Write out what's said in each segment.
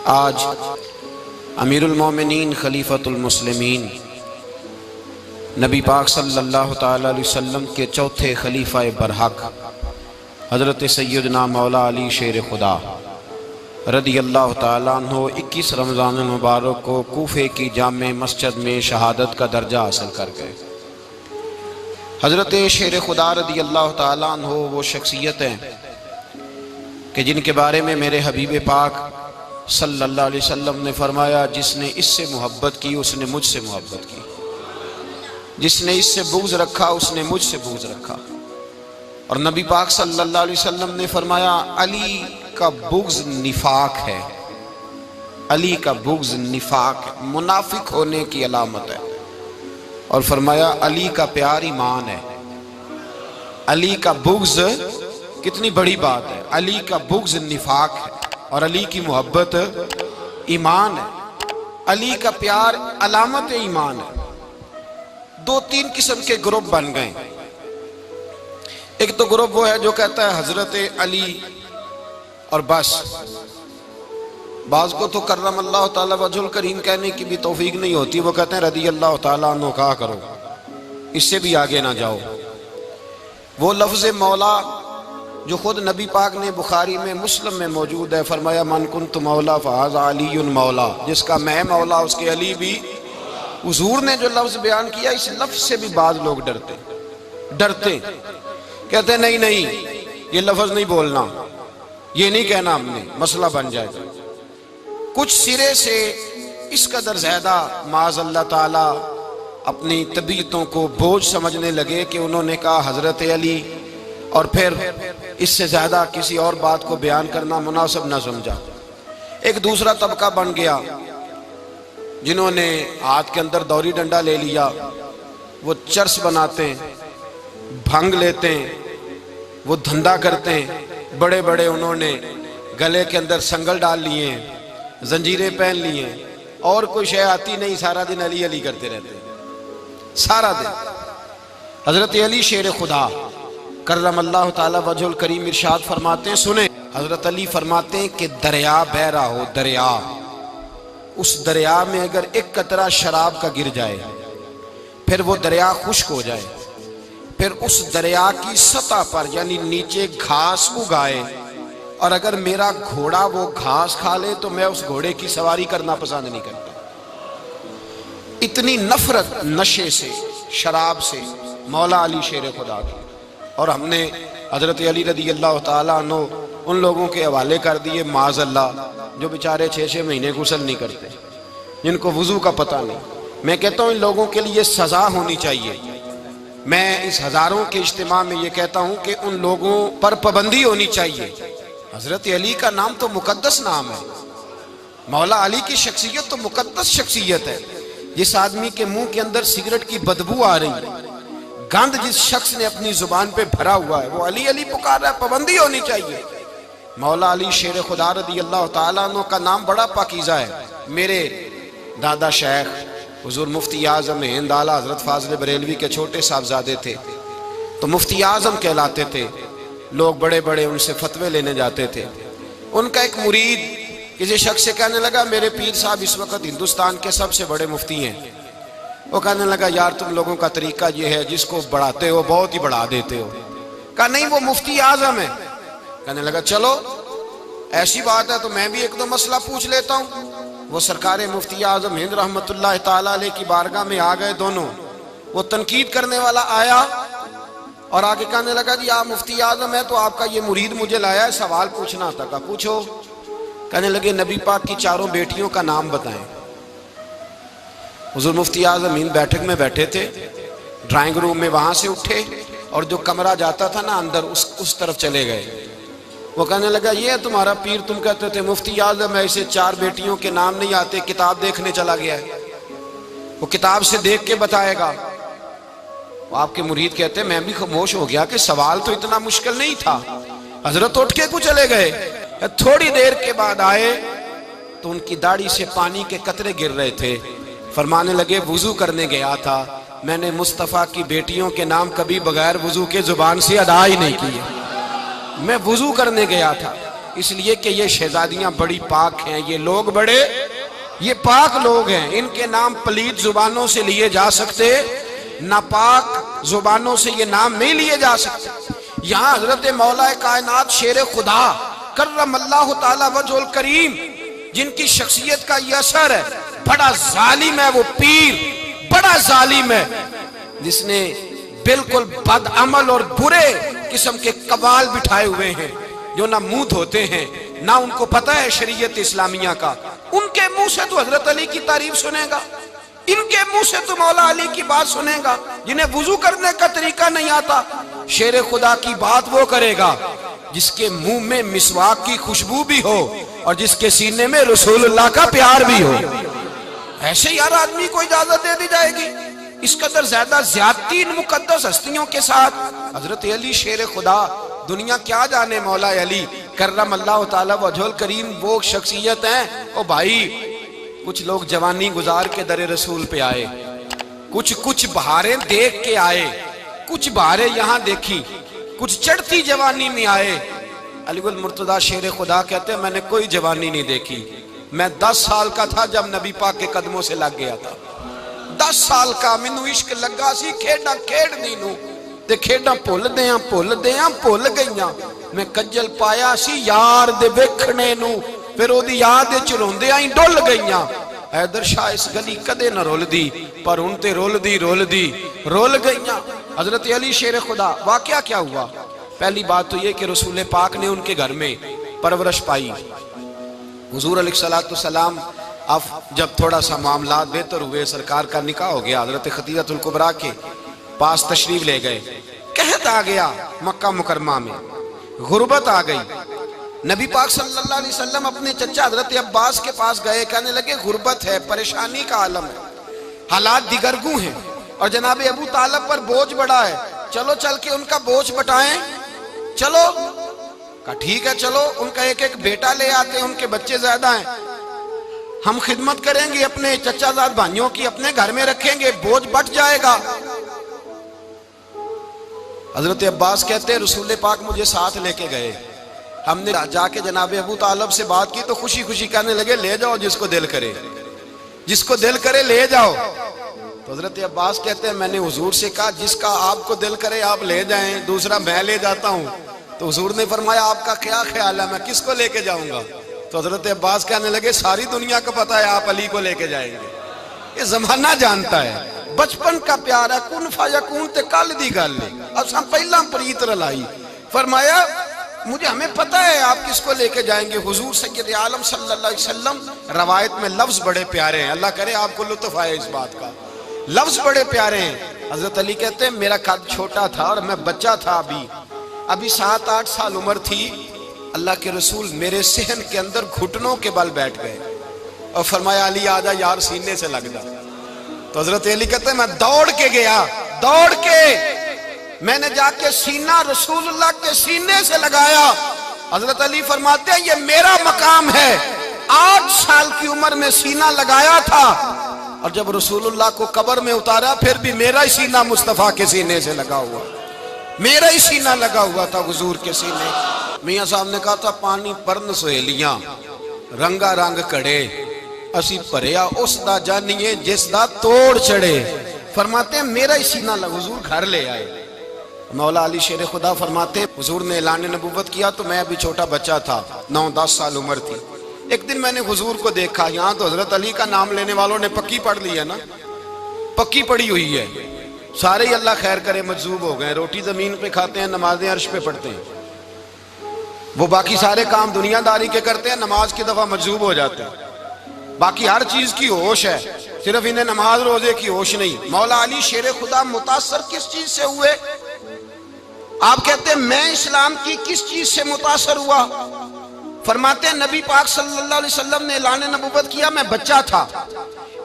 آج امیر المومنین خلیفۃ المسلمین نبی پاک صلی اللہ تعالی علیہ وسلم کے چوتھے خلیفہ برحق حضرت سیدنا مولا علی شیر خدا رضی اللہ تعالیٰ عنہ 21 رمضان المبارک کو کوفے کی جامع مسجد میں شہادت کا درجہ حاصل کر گئے۔ حضرت شیر خدا رضی اللہ تعالیٰ عنہ وہ شخصیت ہیں کہ جن کے بارے میں میرے حبیب پاک صلی اللہ علیہ وسلم نے فرمایا، جس نے اس سے محبت کی اس نے مجھ سے محبت کی، جس نے اس سے بغض رکھا اس نے مجھ سے بغض رکھا۔ اور نبی پاک صلی اللہ علیہ وسلم نے فرمایا، علی کا بغض نفاق ہے، علی کا بغض نفاق ہے، منافق ہونے کی علامت ہے۔ اور فرمایا علی کا پیار ایمان ہے، علی کا بغض کتنی بڑی بات ہے، علی کا بغض نفاق ہے اور علی کی محبت ایمان ہے، علی کا پیار علامت ایمان ہے۔ دو تین قسم کے گروپ بن گئے۔ ایک تو گروپ وہ ہے جو کہتا ہے حضرت علی اور بس، بعض کو تو کرم اللہ تعالیٰ وجہ الکریم کہنے کی بھی توفیق نہیں ہوتی، وہ کہتے ہیں رضی اللہ تعالیٰ عنہ کہا کرو، اس سے بھی آگے نہ جاؤ۔ وہ لفظ مولا جو خود نبی پاک نے بخاری میں مسلم میں موجود ہے، فرمایا من کنت مولا فہذا علی مولا، جس کا میں مولا اس کے علی بھی۔ حضور نے جو لفظ بیان کیا اس لفظ سے بھی بعض لوگ ڈرتے کہتے ہیں نہیں یہ لفظ نہیں بولنا، یہ نہیں کہنا، ہم نے مسئلہ بن جائے گا۔ کچھ سرے سے اس قدر زیادہ معاذ اللہ تعالی اپنی طبیعتوں کو بوجھ سمجھنے لگے کہ انہوں نے کہا حضرت علی، اور پھر اس سے زیادہ کسی اور بات کو بیان کرنا مناسب نہ سمجھا۔ ایک دوسرا طبقہ بن گیا جنہوں نے ہاتھ کے اندر دوری ڈنڈا لے لیا، وہ چرس بناتے ہیں، بھنگ لیتے ہیں، وہ دھندا کرتے ہیں، بڑے بڑے انہوں نے گلے کے اندر سنگل ڈال لیے ہیں، زنجیریں پہن لیے ہیں، اور کوئی شے آتی نہیں، سارا دن علی علی کرتے رہتے ہیں سارا دن۔ حضرت علی شیر خدا کرم اللہ تعالی وجہ الکریم ارشاد فرماتے ہیں، سنیں، حضرت علی فرماتے ہیں کہ دریا بہ رہا ہو، دریا، اس دریا میں اگر ایک قطرہ شراب کا گر جائے، پھر وہ دریا خشک ہو جائے، پھر اس دریا کی سطح پر یعنی نیچے گھاس اگائے، اور اگر میرا گھوڑا وہ گھاس کھا لے تو میں اس گھوڑے کی سواری کرنا پسند نہیں کرتا۔ اتنی نفرت نشے سے، شراب سے مولا علی شیر خدا کی۔ اور ہم نے حضرت علی رضی اللہ تعالیٰ عنہ ان لوگوں کے حوالے کر دیے معاذ اللہ جو بیچارے 6 مہینے غسل نہیں کرتے، جن کو وضو کا پتہ نہیں۔ میں کہتا ہوں ان لوگوں کے لیے سزا ہونی چاہیے۔ میں اس ہزاروں کے اجتماع میں یہ کہتا ہوں کہ ان لوگوں پر پابندی ہونی چاہیے۔ حضرت علی کا نام تو مقدس نام ہے، مولا علی کی شخصیت تو مقدس شخصیت ہے۔ جس آدمی کے منہ کے اندر سگریٹ کی بدبو آ رہی ہے، گند جس شخص نے اپنی زبان پہ بھرا ہوا ہے، وہ علی علی پکار رہا ہے، پابندی ہونی چاہیے۔ مولا علی شیر خدا رضی اللہ تعالیٰ عنہ کا نام بڑا پاکیزہ ہے۔ میرے دادا شیخ حضور مفتی اعظم ہند اعلیٰ حضرت فاضل بریلوی کے چھوٹے صاحبزادے تھے، تو مفتی اعظم کہلاتے تھے، لوگ بڑے بڑے ان سے فتوے لینے جاتے تھے۔ ان کا ایک مرید کسی شخص سے کہنے لگا میرے پیر صاحب اس وقت ہندوستان کے سب سے بڑے مفتی ہیں۔ وہ کہنے لگا یار تم لوگوں کا طریقہ یہ ہے، جس کو بڑھاتے ہو بہت ہی بڑھا دیتے ہو۔ کہا نہیں وہ مفتی اعظم ہے۔ کہنے لگا چلو ایسی بات ہے تو میں بھی ایک دو مسئلہ پوچھ لیتا ہوں۔ وہ سرکار مفتی اعظم ہند رحمت اللہ تعالیٰ علیہ کی بارگاہ میں آ گئے دونوں۔ وہ تنقید کرنے والا آیا اور آگے کہنے لگا جی آپ مفتی اعظم ہے تو آپ کا یہ مرید مجھے لایا ہے، سوال پوچھنا تھا۔ کہا پوچھو۔ کہنے لگے نبی پاک کی 4 بیٹیوں کا نام بتائیں۔ حضور مفتی اعظم ہند بیٹھک میں بیٹھے تھے، ڈرائنگ روم میں وہاں سے اٹھے اور جو کمرہ جاتا تھا نا اندر اس طرف چلے گئے۔ وہ کہنے لگا یہ ہے تمہارا پیر، تم کہتے تھے مفتی اعظم ہے، اسے 4 بیٹیوں کے نام نہیں آتے، کتاب دیکھنے چلا گیا ہے، وہ کتاب سے دیکھ کے بتائے گا۔ وہ آپ کے مرید کہتے ہیں میں بھی خاموش ہو گیا کہ سوال تو اتنا مشکل نہیں تھا۔ حضرت اٹھ کے کچھ چلے گئے، تھوڑی دیر کے بعد آئے تو ان کی داڑھی سے پانی کے قطرے گر رہے تھے۔ فرمانے لگے وضو کرنے گیا تھا، میں نے مصطفیٰ کی بیٹیوں کے نام کبھی بغیر وضو کے زبان سے ادا ہی نہیں کیے۔ میں وضو کرنے گیا تھا، اس لیے کہ یہ شہزادیاں بڑی پاک ہیں، یہ لوگ بڑے یہ پاک لوگ ہیں، ان کے نام پلیت زبانوں سے لیے جا سکتے، ناپاک زبانوں سے یہ نام نہیں لیے جا سکتے۔ یہاں حضرت مولا کائنات شیر خدا کرم اللہ تعالی وجہ الکریم، جن کی شخصیت کا یہ اثر ہے، بڑا ظالم ہے وہ پیر، بڑا ظالم ہے جس نے بالکل بد عمل اور برے قسم کے قوال بٹھائے ہوئے ہیں، جو نہ منہ دھوتے ہیں نہ ان کو پتہ ہے شریعت اسلامیہ کا۔ ان کے منہ سے تو حضرت علی کی تعریف سنے گا، ان کے منہ سے تو مولا علی کی بات سنے گا، جنہیں وضو کرنے کا طریقہ نہیں آتا۔ شیر خدا کی بات وہ کرے گا جس کے منہ میں مسواک کی خوشبو بھی ہو اور جس کے سینے میں رسول اللہ کا پیار بھی ہو۔ ایسے یار آدمی کو اجازت دے دی جائے گی؟ اس قدر زیادہ زیادتی ان مقدس ہستیوں کے ساتھ۔ حضرت علی شیر خدا، دنیا کیا جانے مولا علی کرم اللہ تعالی وجہ الکریم وہ شخصیت ہیں۔ او بھائی، کچھ لوگ جوانی گزار کے در رسول پہ آئے، کچھ بہاریں دیکھ کے آئے، کچھ بہاریں یہاں دیکھی، کچھ چڑھتی جوانی میں آئے۔ علی المرتضیٰ شیر خدا کہتے ہیں میں نے کوئی جوانی نہیں دیکھی، میں 10 سال کا تھا جب نبی پاک کے قدموں سے لگ گیا تھا، 10 سال کا مینوں عشق لگا سی، کھیڈاں کھیڈنی نوں تے کھیڈاں بھول بھول گئیاں، میں کجل پایا سی یار دے ویکھنے نوں، پھر او دی یاد وچ روندیاں ہی ڈل گئیاں۔ حیدر شاہ اس گلی کدے نہ رول دی، پر ان تے رول گئیاں۔ حضرت علی شیر خدا، واقعہ کیا ہوا؟ پہلی بات تو یہ کہ رسول پاک نے ان کے گھر میں پرورش پائی۔ حضور علیہ السلام اب جب تھوڑا سا معاملات بہتر ہوئے، سرکار کا نکاح ہو گیا، حضرت خدیجہ الکبریٰ کے پاس تشریف لے گئے۔ قحط آ گیا مکہ مکرمہ میں، غربت آ گئی۔ نبی پاک صلی اللہ علیہ وسلم اپنے چچا حضرت عباس کے پاس گئے، کہنے لگے غربت ہے، پریشانی کا عالم ہے، حالات دیگرگوں ہیں، اور جناب ابو طالب پر بوجھ بڑا ہے، چلو چل کے ان کا بوجھ بٹائیں۔ چلو کہا ٹھیک ہے، چلو ان کا ایک بیٹا لے آتے ہیں، ان کے بچے زیادہ ہیں، ہم خدمت کریں گے اپنے چچا زاد بھائیوں کی، اپنے گھر میں رکھیں گے، بوجھ بٹ جائے گا۔ حضرت عباس کہتے ہیں رسول پاک مجھے ساتھ لے کے گئے، ہم نے جا کے جناب ابو طالب سے بات کی تو خوشی خوشی کہنے لگے لے جاؤ جس کو دل کرے لے جاؤ۔ تو حضرت عباس کہتے ہیں میں نے حضور سے کہا جس کا آپ کو دل کرے آپ لے جائیں، دوسرا میں لے جاتا ہوں۔ تو حضور نے فرمایا آپ کا کیا خیال ہے، میں کس کو لے کے جاؤں گا؟ تو حضرت عباس کہنے لگے ساری دنیا کو پتا ہے آپ علی کو لے کے جائیں گے، یہ زمانہ جانتا ہے، بچپن کا پیار ہے، کن فیکون تے کل دی گل ہے، اب سب پہلا پریت رلائی۔ فرمایا ہمیں پتہ ہے آپ کس کو لے کے جائیں گے، حضور سید عالم صلی اللہ علیہ وسلم۔ روایت میں لفظ بڑے پیارے ہیں، اللہ کرے آپ کو لطف آئے اس بات کا، لفظ بڑے پیارے ہیں۔ حضرت علی کہتے ہیں میرا قد چھوٹا تھا اور میں بچہ تھا، ابھی 7-8 سال عمر تھی، اللہ کے رسول میرے صحن کے اندر گھٹنوں کے بل بیٹھ گئے اور فرمایا علی آجا یار سینے سے لگ جا۔ تو حضرت علی کہتے ہیں میں دوڑ کے گیا، میں نے جا کے سینہ رسول اللہ کے سینے سے لگایا۔ حضرت علی فرماتے ہیں یہ میرا مقام ہے، 8 سال کی عمر میں سینہ لگایا تھا، اور جب رسول اللہ کو قبر میں اتارا پھر بھی میرا ہی سینہ مصطفیٰ کے سینے سے لگا ہوا، میرا ہی سینہ لگا ہوا تھا حضور کے سینے۔ میاں صاحب نے کہا تھا پانی پرن سہیلیاں رنگا رنگ کڑے، اسی پریا اس دا جانیے جس دا توڑ چڑے۔ فرماتے ہیں میرا ہی سینہ لگا، حضور گھر لے آئے۔ مولا علی شیر خدا فرماتے حضور نے اعلان نبوت کیا تو میں ابھی چھوٹا بچہ تھا، 9-10 سال عمر تھی۔ ایک دن میں نے حضور کو دیکھا، یہاں تو حضرت علی کا نام لینے والوں نے پکی پڑھ لی ہے نا، پکی پڑھی ہوئی ہے، سارے ہی اللہ خیر کرے مجذوب ہو گئے، روٹی زمین پہ کھاتے ہیں، نمازیں عرش پہ پڑھتے ہیں، وہ باقی سارے کام دنیا داری کے کرتے ہیں، نماز کی دفعہ مجذوب ہو جاتے ہیں، باقی ہر چیز کی ہوش ہے، صرف انہیں نماز روزے کی ہوش نہیں۔ مولا علی شیر خدا متاثر کس چیز سے ہوئے؟ آپ کہتے ہیں میں اسلام کی کس چیز سے متاثر ہوا؟ فرماتے ہیں نبی پاک صلی اللہ علیہ وسلم نے اعلان نبوت کیا، میں بچہ تھا،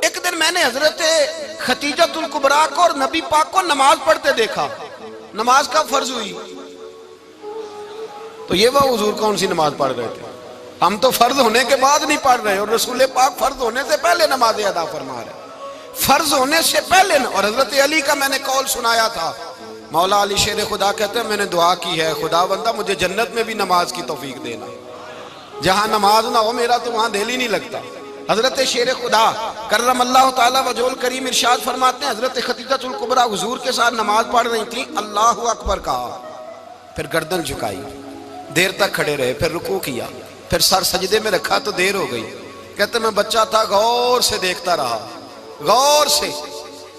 ایک دن میں نے حضرت خدیجہ الکبریٰ کو اور نبی پاک کو نماز پڑھتے دیکھا۔ نماز کب فرض ہوئی؟ تو یہ وہ حضور کون سی نماز پڑھ رہے تھے؟ ہم تو فرض ہونے کے بعد نہیں پڑھ رہے، اور رسول پاک فرض ہونے سے پہلے نماز ادا فرما رہے، فرض ہونے سے پہلے۔ اور حضرت علی کا میں نے قول سنایا تھا، مولا علی شیر خدا کہتے ہیں میں نے دعا کی ہے خدا بندہ مجھے جنت میں بھی نماز کی توفیق دینا، جہاں نماز نہ ہو میرا تو وہاں دل ہی نہیں لگتا۔ حضرت شیر خدا کرم اللہ تعالیٰ وجہ الکریم ارشاد فرماتے ہیں حضرت خدیجہ الکبریٰ حضور کے ساتھ نماز پڑھ رہی تھیں، اللہ اکبر کہا، پھر گردن جھکائی، دیر تک کھڑے رہے، پھر رکوع کیا، پھر سر سجدے میں رکھا تو دیر ہو گئی۔ کہتے میں بچہ تھا، غور سے دیکھتا رہا، غور سے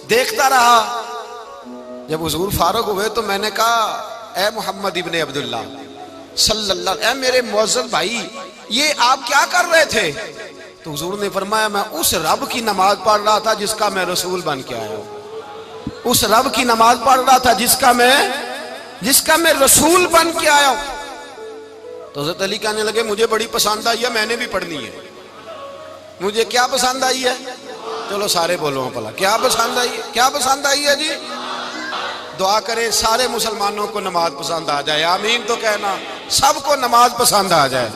دیکھتا رہا۔ جب حضور فارغ ہوئے تو میں نے کہا اے محمد ابن عبداللہ صلی اللہ علیہ، اے میرے معزز بھائی یہ آپ کیا کر رہے تھے؟ تو حضور نے فرمایا میں اس رب کی نماز پڑھ رہا تھا جس کا میں رسول بن کے آیا ہوں، اس رب کی نماز پڑھ رہا تھا جس کا میں رسول بن کے آیا ہوں۔ تو حضرت علی کہنے لگے مجھے بڑی پسند آئی ہے، میں نے بھی پڑھنی ہے۔ مجھے کیا پسند آئی ہے؟ چلو سارے بولو پلا، کیا پسند آئی ہے؟ کیا پسند آئی ہے جی؟ دعا کرے سارے مسلمانوں کو نماز پسند آ جائے، آمین تو کہنا، سب کو نماز پسند آ جائے۔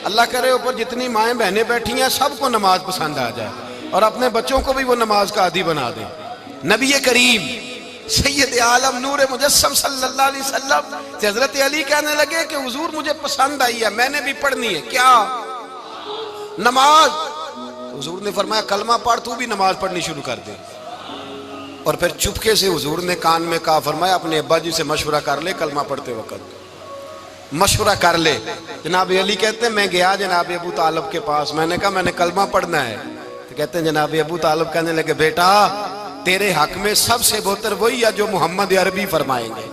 اللہ کرے اوپر جتنی مائیں بہنیں بیٹھی ہیں سب کو نماز پسند آ جائے، اور اپنے بچوں کو بھی وہ نماز کا عادی بنا دیں۔ نبی کریم سید عالم نور مجسم صلی اللہ علیہ وسلم سے حضرت علی کہنے لگے کہ حضور مجھے پسند آئی ہے، میں نے بھی پڑھنی ہے۔ کیا؟ نماز۔ حضور نے فرمایا کلمہ پڑھ، تو بھی نماز پڑھنی شروع کر دے۔ اور پھر چپکے سے حضور نے کان میں کہا، فرمایا اپنے ابا جی سے مشورہ کر لے کلمہ پڑھتے وقت، مشورہ کر لے۔ جناب علی کہتے ہیں میں گیا جناب ابو طالب کے پاس، میں نے کہا میں نے کلمہ پڑھنا ہے۔ تو کہتے ہیں جناب ابو طالب کہنے لگے بیٹا تیرے حق میں سب سے بہتر وہی ہے جو محمد عربی فرمائیں گے،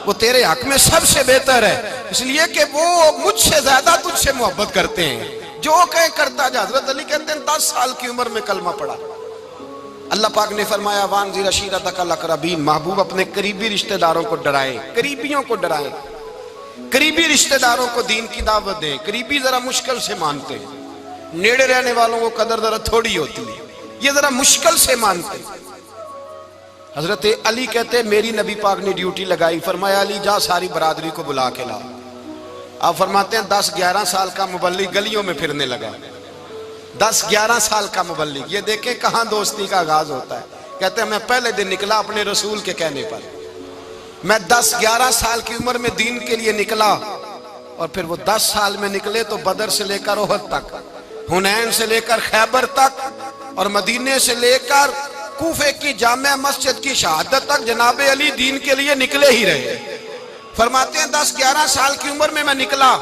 وہ تیرے حق میں سب سے بہتر ہے، اس لیے کہ وہ مجھ سے زیادہ تجھ سے محبت کرتے ہیں، جو کہیں کرتا جا۔ حضرت علی کہتے ہیں 10 سال کی عمر میں کلمہ پڑھا۔ اللہ پاک نے فرمایا وانذر عشیرتک الاقربین، محبوب اپنے قریبی رشتہ داروں کو ڈرائیں، قریبیوں کو ڈرائیں، قریبی رشتہ داروں کو دین کی دعوت دیں۔ قریبی ذرا مشکل سے مانتے ہیں، نیڑے رہنے والوں کو قدر ذرا تھوڑی ہوتی ہے، یہ ذرا مشکل سے مانتے ہیں۔ حضرت علی کہتے ہیں میری نبی پاک نے ڈیوٹی لگائی، فرمایا علی جا ساری برادری کو بلا کے لا۔ آپ فرماتے ہیں 10-11 سال کا مبلغ گلیوں میں پھرنے لگا، 10-11 سال کا مبلغ۔ یہ دیکھیں کہاں دوستی کا آغاز ہوتا ہے۔ کہتے ہیں میں پہلے دن نکلا اپنے رسول کے کہنے پر، میں 10-11 سال کی عمر میں دین کے لیے نکلا، اور پھر وہ 10 سال میں نکلے تو بدر سے لے کر احد تک، حنین سے لے کر خیبر تک، اور مدینے سے لے کر کوفے کی جامع مسجد کی شہادت تک جناب علی دین کے لیے نکلے ہی رہے۔ فرماتے ہیں 10-11 سال کی عمر میں نکلا،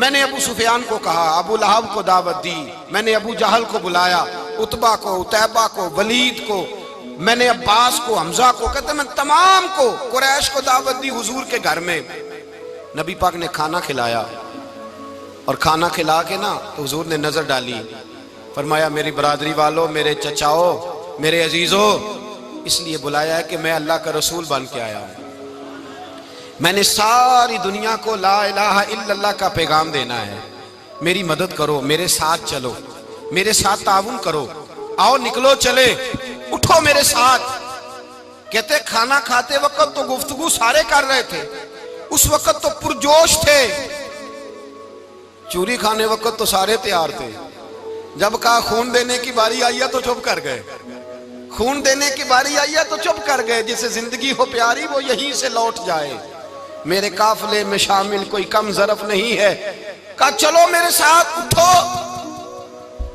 میں نے ابو سفیان کو کہا، ابو لہب کو دعوت دی، میں نے ابو جہل کو بلایا، عتبہ کو، عتیبہ کو، ولید کو، میں نے عباس کو، حمزہ کو، کہتے ہیں میں تمام کو، قریش کو دعوت دی حضور کے گھر میں۔ نبی پاک نے کھانا کھلایا، اور کھانا کھلا کے نا تو حضور نے نظر ڈالی، فرمایا میری برادری والوں، میرے چچاؤ، میرے عزیزوں، اس لیے بلایا ہے کہ میں اللہ کا رسول بن کے آیا ہوں، میں نے ساری دنیا کو لا الہ الا اللہ کا پیغام دینا ہے، میری مدد کرو، میرے ساتھ چلو، میرے ساتھ تعاون کرو، آؤ نکلو چلے، اٹھو میرے ساتھ۔ کہتے کھانا کھاتے وقت تو گفتگو سارے کر رہے تھے، اس وقت تو پرجوش تھے، چوری کھانے وقت تو سارے تیار تھے، جب کہا خون دینے کی باری آئی ہے تو چپ کر گئے، خون دینے کی باری آئی ہے تو چپ کر گئے، جسے زندگی ہو پیاری وہ یہیں سے لوٹ جائے، میرے قافلے میں شامل کوئی کم ظرف نہیں ہے، کہا چلو میرے ساتھ اٹھو۔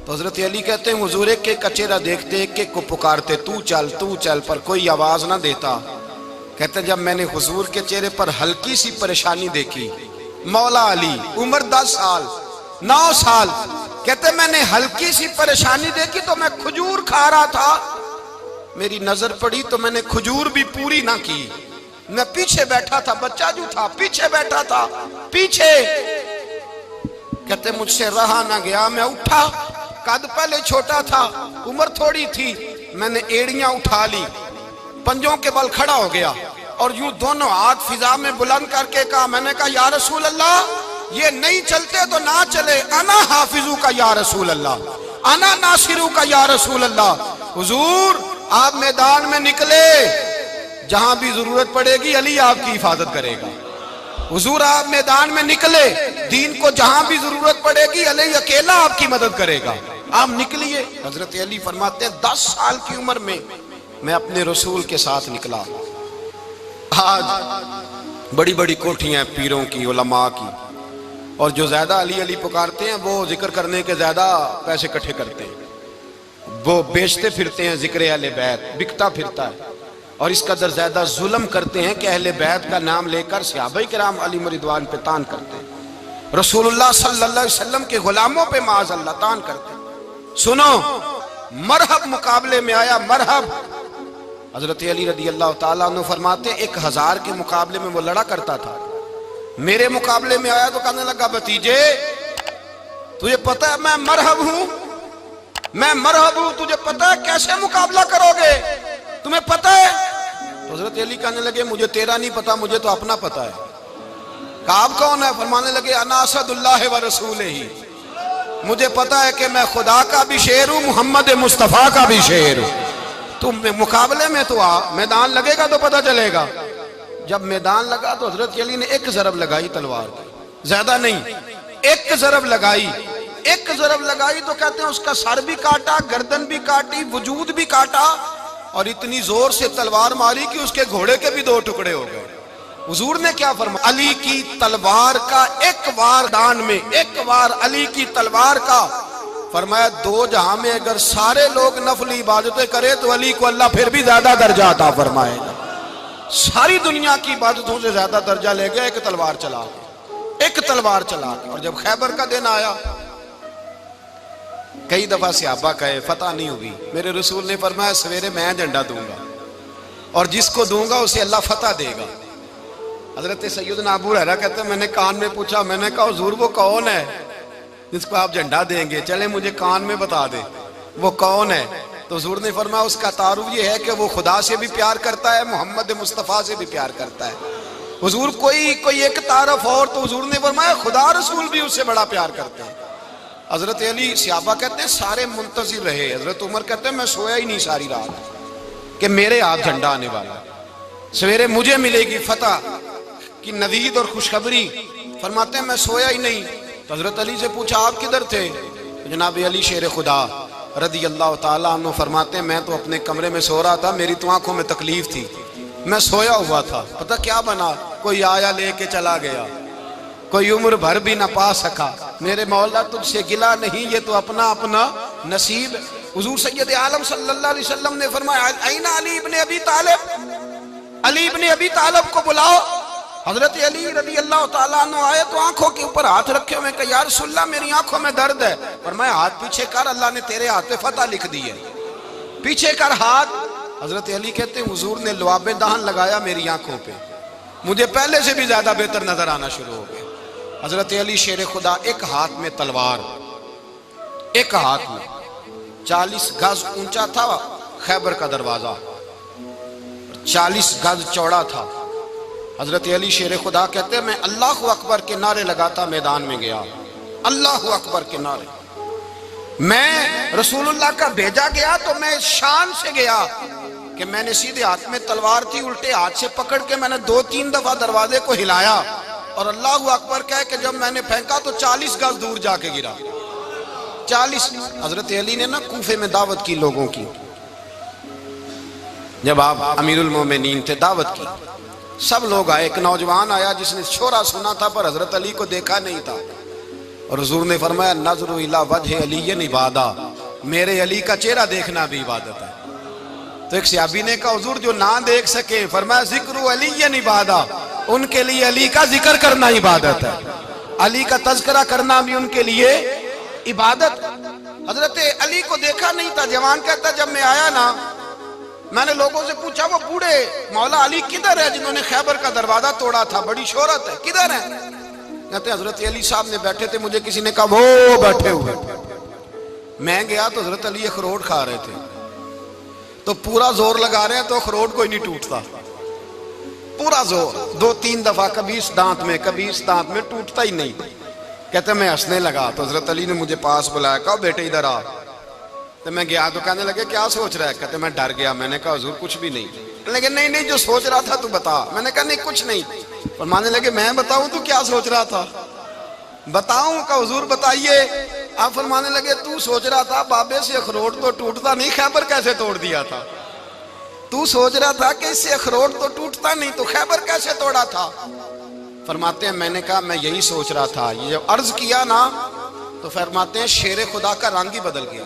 تو حضرت علی کہتے ہیں حضور ایک ایک کا چہرہ دیکھتے ایک ایک کو پکارتے، تو چل، پر کوئی آواز نہ دیتا۔ کہتے ہیں جب میں نے حضور کے چہرے پر ہلکی سی پریشانی دیکھی، مولا علی عمر 10 سال 9 سال، کہتے ہیں میں نے ہلکی سی پریشانی دیکھی تو میں کھجور کھا رہا تھا، میری نظر پڑی تو میں نے کھجور بھی پوری نہ کی، میں پیچھے بیٹھا تھا، بچہ جو تھا پیچھے بیٹھا تھا، پیچھے۔ کہتے ہیں مجھ سے رہا نہ گیا، میں اٹھا، قد پہلے چھوٹا تھا، عمر تھوڑی تھی، میں نے ایڑیاں اٹھا لی، پنجوں کے بل کھڑا ہو گیا، اور یوں دونوں ہاتھ فضا میں بلند کر کے کہا، میں نے کہا یا رسول اللہ یہ نہیں چلتے تو نہ چلے، انا حافظو کا یا رسول اللہ، انا ناصرو کا یا رسول اللہ۔ حضور آپ میدان میں نکلے، جہاں بھی ضرورت پڑے گی علی آپ کی حفاظت کرے گا۔ حضور آپ میدان میں نکلے، دین کو جہاں بھی ضرورت پڑے گی علی اکیلا آپ کی مدد کرے گا، آپ نکلیے۔ حضرت علی فرماتے ہیں 10 سال کی عمر میں اپنے رسول کے ساتھ نکلا۔ آج بڑی بڑی کوٹھیاں پیروں کی، علماء کی، اور جو زیادہ علی علی پکارتے ہیں وہ ذکر کرنے کے زیادہ پیسے اکٹھے کرتے ہیں، وہ بیچتے پھرتے ہیں ذکر اہل بیت، بکتا پھرتا ہے، اور اس قدر زیادہ ظلم کرتے ہیں کہ اہل بیت کا نام لے کر صحابہ کرام علی رضوان پہ تان کرتے ہیں، رسول اللہ صلی اللہ علیہ وسلم کے غلاموں پہ معاذ اللہ تان کرتے ہیں۔ سنو، مرحب مقابلے میں آیا، مرحب۔ حضرت علی رضی اللہ تعالیٰ عنہ فرماتے 1000 کے مقابلے میں وہ لڑا کرتا تھا، میرے مقابلے میں آیا تو کہنے لگا بھتیجے تجھے پتہ ہے میں مرحب ہوں، میں مرحب ہوں، تجھے پتہ ہے کیسے مقابلہ کرو گے، تمہیں پتہ ہے؟ تو حضرت علی کہنے لگے مجھے تیرا نہیں پتا، مجھے تو اپنا پتہ ہے۔ کعب کون ہے؟ فرمانے لگے انا اسد اللہ و رسولہ ہی، مجھے پتا ہے کہ میں خدا کا بھی شیر ہوں، محمد مصطفیٰ کا بھی شیر ہوں۔ تم مقابلے میں تو آ، میدان لگے گا تو پتہ چلے گا۔ جب میدان لگا تو حضرت علی نے ایک ضرب لگائی تلوار کی، زیادہ نہیں، ایک ضرب لگائی، ایک ضرب لگائی تو کہتے ہیں اس کا سر بھی کاٹا، گردن بھی کاٹی، وجود بھی کاٹا، اور اتنی زور سے تلوار ماری کہ اس کے گھوڑے کے بھی 2 ٹکڑے ہو گئے۔ حضور نے کیا فرمایا؟ علی کی تلوار کا ایک وار دان میں، ایک وار علی کی تلوار کا، فرمایا 2 جہاں میں اگر سارے لوگ نفلی عبادتیں کرے تو علی کو اللہ پھر بھی زیادہ درجہ عطا فرمائے گا۔ ساری دنیا کی عبادتوں سے زیادہ درجہ لے گیا ایک تلوار چلا کے، ایک تلوار چلا کے۔ اور جب خیبر کا دن آیا، کئی دفعہ صحابہ کہے فتح نہیں ہوئی، میرے رسول نے فرمایا سویرے میں جھنڈا دوں گا اور جس کو دوں گا اسے اللہ فتح دے گا۔ حضرت سیدنا ابو ہریرہ کہتے ہیں میں نے کان میں پوچھا، میں نے کہا حضور وہ کون ہے جس کو آپ جھنڈا دیں گے؟ چلے مجھے کان میں بتا دے وہ کون ہے۔ تو حضور نے فرمایا اس کا تعارف یہ ہے کہ وہ خدا سے بھی پیار کرتا ہے، محمد مصطفیٰ سے بھی پیار کرتا ہے۔ حضور کوئی ایک تعارف اور، تو حضور نے فرمایا خدا رسول بھی اس سے بڑا پیار کرتے ہیں۔ حضرت علی، صحابہ کہتے ہیں سارے منتظر رہے، حضرت عمر کہتے ہیں میں سویا ہی نہیں ساری رات کہ میرے ہاتھ جھنڈا آنے والا، سویرے مجھے ملے گی فتح کی نوید اور خوشخبری۔ فرماتے ہیں میں سویا ہی نہیں۔ تو حضرت علی سے پوچھا آپ کدھر تھے؟ جناب علی شیر خدا رضی اللہ تعالیٰ عنہ فرماتے ہیں میں تو اپنے کمرے میں سو رہا تھا، میری تو آنکھوں میں تکلیف تھی، میں سویا ہوا تھا، پتہ کیا بنا؟ کوئی آیا لے کے چلا گیا، کوئی عمر بھر بھی نہ پا سکا۔ میرے مولا تجھ سے گلا نہیں، یہ تو اپنا اپنا نصیب۔ حضور سید عالم صلی اللہ علیہ وسلم نے فرمایا این علی ابن ابی طالب، علی ابن ابی طالب کو بلاؤ۔ حضرت علی رضی اللہ تعالیٰ عنہ آئے تو آنکھوں کے اوپر ہاتھ رکھے ہوئے کہ یا رسول اللہ میری آنکھوں میں درد ہے۔ فرمایا ہاتھ پیچھے کر، اللہ نے تیرے ہاتھ پہ فتح لکھ دی ہے، پیچھے کر ہاتھ۔ حضرت علی کہتے ہیں حضور نے لعاب دہن لگایا میری آنکھوں پہ، مجھے پہلے سے بھی زیادہ بہتر نظر آنا شروع ہو گیا۔ حضرت علی شیر خدا ایک ہاتھ میں تلوار، ایک ہاتھ میں 40 گز اونچا تھا خیبر کا دروازہ، 40 گز چوڑا تھا۔ حضرت علی شیر خدا کہتے ہیں میں اللہ اکبر کے نعرے لگاتا میدان میں گیا، اللہ اکبر کے نعرے۔ میں رسول اللہ کا بھیجا گیا تو میں شان سے گیا کہ میں نے سیدھے ہاتھ میں تلوار تھی، الٹے ہاتھ سے پکڑ کے میں نے 2-3 دفعہ دروازے کو ہلایا اور اللہ اکبر کہہ کہ جب میں نے پھینکا تو 40 گز دور جا کے گرا، 40۔ حضرت علی نے نا کوفے میں دعوت کی لوگوں کی، جب آپ امیر المومنین تھے دعوت کی، سب لوگ آئے۔ ایک نوجوان آیا جس نے شورا سنا تھا پر حضرت علی کو دیکھا نہیں تھا، اور حضور نے فرمایا نظر الی وجہ علی عبادہ، میرے علی کا چہرہ دیکھنا بھی عبادت ہے۔ تو ایک صحابی نے کہا حضور جو نہ دیکھ سکے، فرمایا ذکر علی عبادہ، ان کے لیے علی کا ذکر کرنا عبادت ہے، علی کا تذکرہ کرنا بھی ان کے لیے عبادت۔ حضرت علی کو دیکھا نہیں تھا، جوان کہتا جب میں آیا نا میں نے لوگوں سے پوچھا وہ بوڑھے مولا علی کدھر ہے جنہوں نے خیبر کا دروازہ توڑا تھا، بڑی شہرت ہے، کدھر ہے؟ کہتے ہیں حضرت علی صاحب نے بیٹھے تھے، مجھے کسی نے کہا وہ بیٹھے ہوئے۔ میں گیا تو حضرت علی اخروٹ کھا رہے تھے، تو پورا زور لگا رہے ہیں تو اخروٹ کوئی نہیں ٹوٹتا، پورا زور 2-3 دفعہ، کبھی اس دانت میں کبھی اس دانت میں، ٹوٹتا ہی نہیں۔ کہتے ہیں میں ہنسنے لگا تو حضرت علی نے مجھے پاس بلایا، کہا بیٹے ادھر آ۔ تو میں گیا تو کہنے لگے کیا سوچ رہا ہے؟ کہتے میں ڈر گیا، میں نے کہا حضور کچھ بھی نہیں۔ لیکن نہیں جو سوچ رہا تھا تو بتا۔ میں نے کہا نہیں کچھ نہیں۔ فرمانے لگے میں بتاؤں تو کیا سوچ رہا تھا؟ بتاؤں؟ کہ حضور بتائیے۔ آپ فرمانے لگے تو سوچ رہا تھا بابے سے اخروٹ تو ٹوٹتا نہیں، خیبر کیسے توڑ دیا تھا؟ تو سوچ رہا تھا کہ اس سے اخروٹ تو ٹوٹتا نہیں تو خیبر کیسے توڑا تھا؟ فرماتے ہیں میں نے کہا میں یہی سوچ رہا تھا. یہ جب عرض کیا نا تو فرماتے ہیں شیر خدا کا رنگ ہی بدل گیا.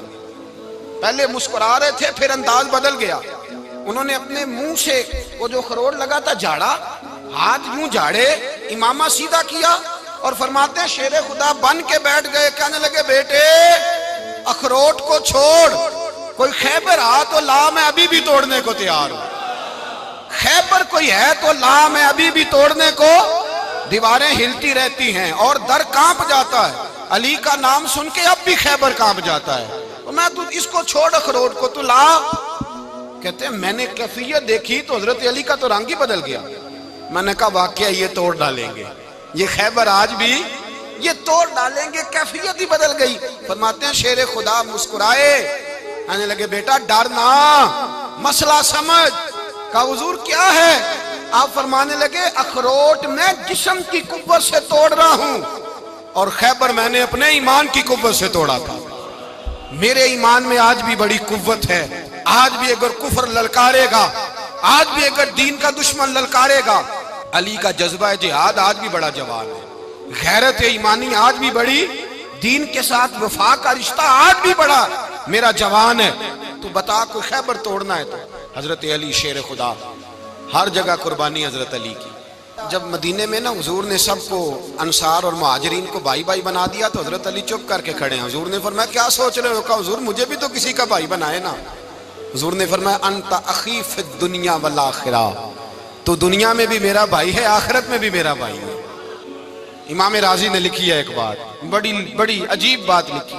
پہلے مسکرا رہے تھے پھر انداز بدل گیا. انہوں نے اپنے منہ سے وہ جو خروٹ لگا تھا جھاڑا, ہاتھ یوں جھاڑے, امامہ سیدھا کیا اور فرماتے ہیں شیر خدا بن کے بیٹھ گئے. کہنے لگے بیٹے اخروٹ کو چھوڑ, کوئی خیبر آ تو لا, میں ابھی بھی توڑنے کو تیار ہوں. خیبر کوئی ہے تو لا, میں ابھی بھی توڑنے کو. دیواریں ہلتی رہتی ہیں اور در کانپ جاتا ہے. علی کا نام سن کے اب بھی خیبر کانپ جاتا ہے. میں تو اس کو چھوڑ اخروٹ کو تو لا. کہتے ہیں میں نے کیفیت دیکھی تو حضرت علی کا تو رنگ ہی بدل گیا. میں نے کہا واقعہ یہ توڑ ڈالیں گے, یہ خیبر آج بھی یہ توڑ ڈالیں گے, کیفیت ہی بدل گئی. فرماتے ہیں شیر خدا مسکرائے, کہنے لگے بیٹا ڈرنا, مسئلہ سمجھ. کہا حضور کیا ہے؟ آپ فرمانے لگے اخروٹ میں جسم کی قوت سے توڑ رہا ہوں اور خیبر میں نے اپنے ایمان کی قوت سے توڑا تھا. میرے ایمان میں آج بھی بڑی قوت ہے. آج بھی اگر کفر للکارے گا, آج بھی اگر دین کا دشمن للکارے گا, علی کا جذبہ جہاد آج بھی بڑا جوان ہے. غیرت ایمانی آج بھی بڑی, دین کے ساتھ وفا کا رشتہ آج بھی بڑا میرا جوان ہے. تو بتا کوئی خیبر توڑنا ہے تو حضرت علی شیر خدا, ہر جگہ قربانی حضرت علی کی. جب مدینے میں نا حضور نے سب کو انصار اور مہاجرین کو بھائی بھائی بنا دیا تو حضرت علی چپ کر کے کھڑے ہیں. حضور نے فرمایا کیا سوچ رہے ہو؟ کہا حضور مجھے بھی تو کسی کا بھائی بنائے نا. حضور نے فرمایا انت اخی فی الدنیا والآخرہ, تو دنیا میں بھی میرا بھائی ہے, آخرت میں بھی میرا بھائی ہے. امام راضی نے لکھی ہے ایک بات, بڑی عجیب بات لکھی.